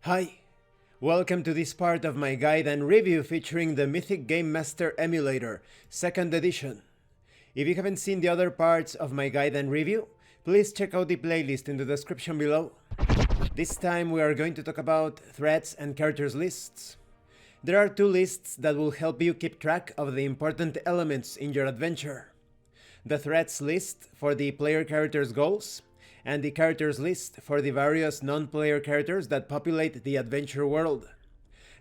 Hi, welcome to this part of my guide and review featuring the Mythic Game Master Emulator, 2nd edition. If you haven't seen the other parts of my guide and review, please check out the playlist in the description below. This time we are going to talk about threats and characters lists. There are two lists that will help you keep track of the important elements in your adventure. The threats list for the player character's goals, and the characters list for the various non-player characters that populate the adventure world.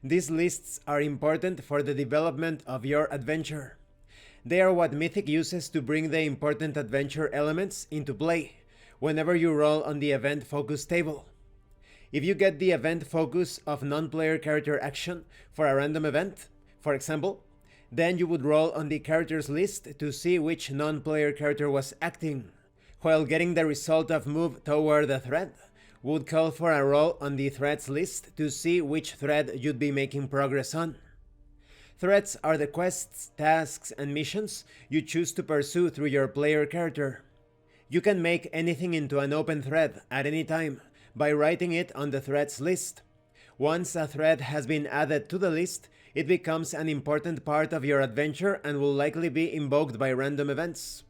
These lists are important for the development of your adventure. They are what Mythic uses to bring the important adventure elements into play whenever you roll on the event focus table. If you get the event focus of non-player character action for a random event, for example, then you would roll on the characters list to see which non-player character was acting, while getting the result of move toward a thread would call for a roll on the threats list to see which thread you'd be making progress on. Threats are the quests, tasks, and missions you choose to pursue through your player character. You can make anything into an open thread at any time by writing it on the threats list. Once a thread has been added to the list, it becomes an important part of your adventure and will likely be invoked by random events.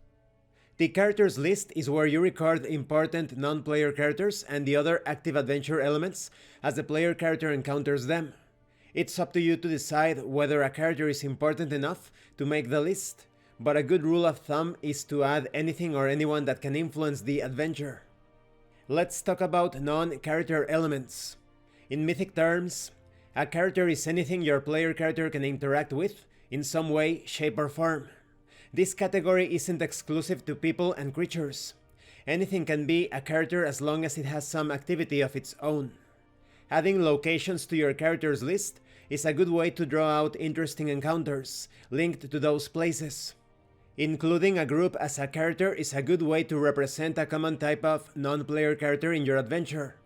The characters list is where you record important non-player characters and the other active adventure elements as the player character encounters them. It's up to you to decide whether a character is important enough to make the list, but a good rule of thumb is to add anything or anyone that can influence the adventure. Let's talk about non-character elements. In Mythic terms, a character is anything your player character can interact with in some way, shape, or form. This category isn't exclusive to people and creatures. Anything can be a character as long as it has some activity of its own. Adding locations to your characters list is a good way to draw out interesting encounters linked to those places. Including a group as a character is a good way to represent a common type of non-player character in your adventure.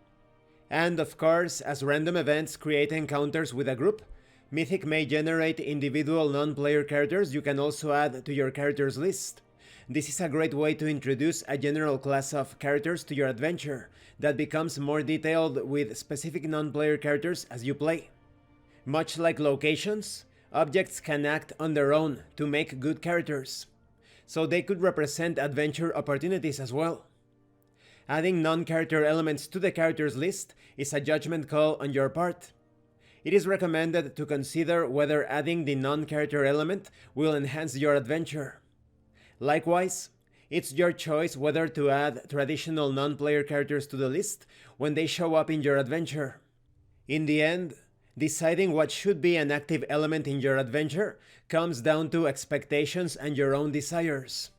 And of course, as random events create encounters with a group, Mythic may generate individual non-player characters you can also add to your characters list. This is a great way to introduce a general class of characters to your adventure that becomes more detailed with specific non-player characters as you play. Much like locations, objects can act on their own to make good characters, so they could represent adventure opportunities as well. Adding non-character elements to the characters list is a judgment call on your part. It is recommended to consider whether adding the non-character element will enhance your adventure. Likewise, it's your choice whether to add traditional non-player characters to the list when they show up in your adventure. In the end, deciding what should be an active element in your adventure comes down to expectations and your own desires.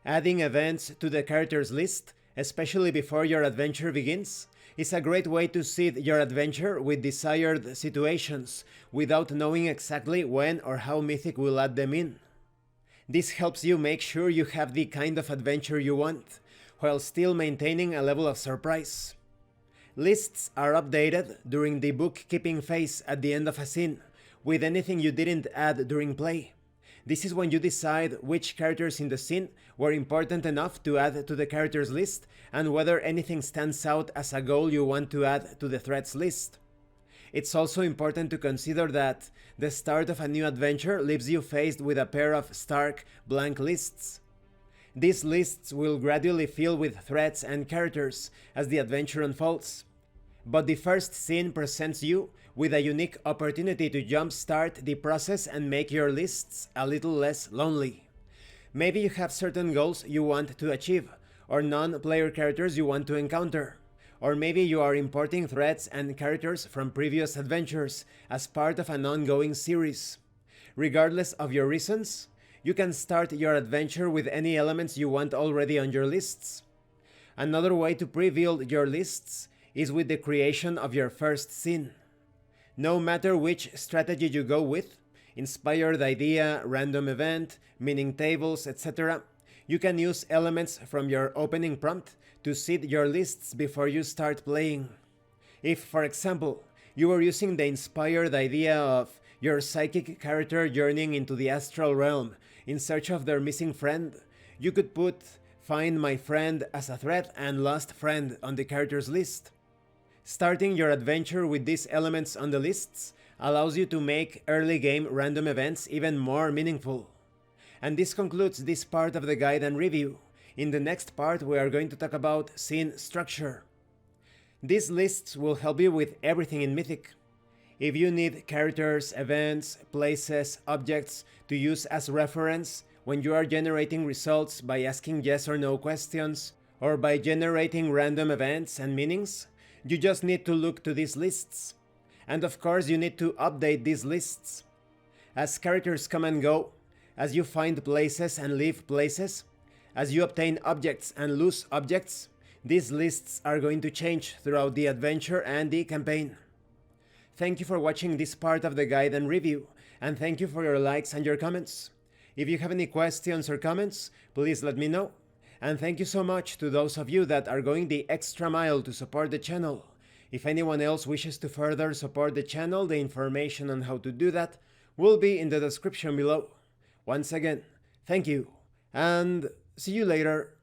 Adding events to the characters list, especially before your adventure begins, is a great way to seed your adventure with desired situations without knowing exactly when or how Mythic will add them in. This helps you make sure you have the kind of adventure you want, while still maintaining a level of surprise. Lists are updated during the bookkeeping phase at the end of a scene, with anything you didn't add during play. This is when you decide which characters in the scene were important enough to add to the characters list and whether anything stands out as a goal you want to add to the threats list. It's also important to consider that the start of a new adventure leaves you faced with a pair of stark, blank lists. These lists will gradually fill with threats and characters as the adventure unfolds. But the first scene presents you with a unique opportunity to jumpstart the process and make your lists a little less lonely. Maybe you have certain goals you want to achieve, or non-player characters you want to encounter, or maybe you are importing threats and characters from previous adventures as part of an ongoing series. Regardless of your reasons, you can start your adventure with any elements you want already on your lists. Another way to pre-build your lists is with the creation of your first scene. No matter which strategy you go with, inspired idea, random event, meaning tables, etc., you can use elements from your opening prompt to seed your lists before you start playing. If, for example, you were using the inspired idea of your psychic character journeying into the astral realm in search of their missing friend, you could put "Find my friend" as a threat and "Lost friend" on the characters list. Starting your adventure with these elements on the lists allows you to make early game random events even more meaningful. And this concludes this part of the guide and review. In the next part we are going to talk about scene structure. These lists will help you with everything in Mythic. If you need characters, events, places, objects to use as reference when you are generating results by asking yes or no questions, or by generating random events and meanings, you just need to look to these lists. And of course you need to update these lists. As characters come and go, as you find places and leave places, as you obtain objects and lose objects, these lists are going to change throughout the adventure and the campaign. Thank you for watching this part of the guide and review, and thank you for your likes and your comments. If you have any questions or comments, please let me know. And thank you so much to those of you that are going the extra mile to support the channel. If anyone else wishes to further support the channel, the information on how to do that will be in the description below. Once again, thank you, and see you later.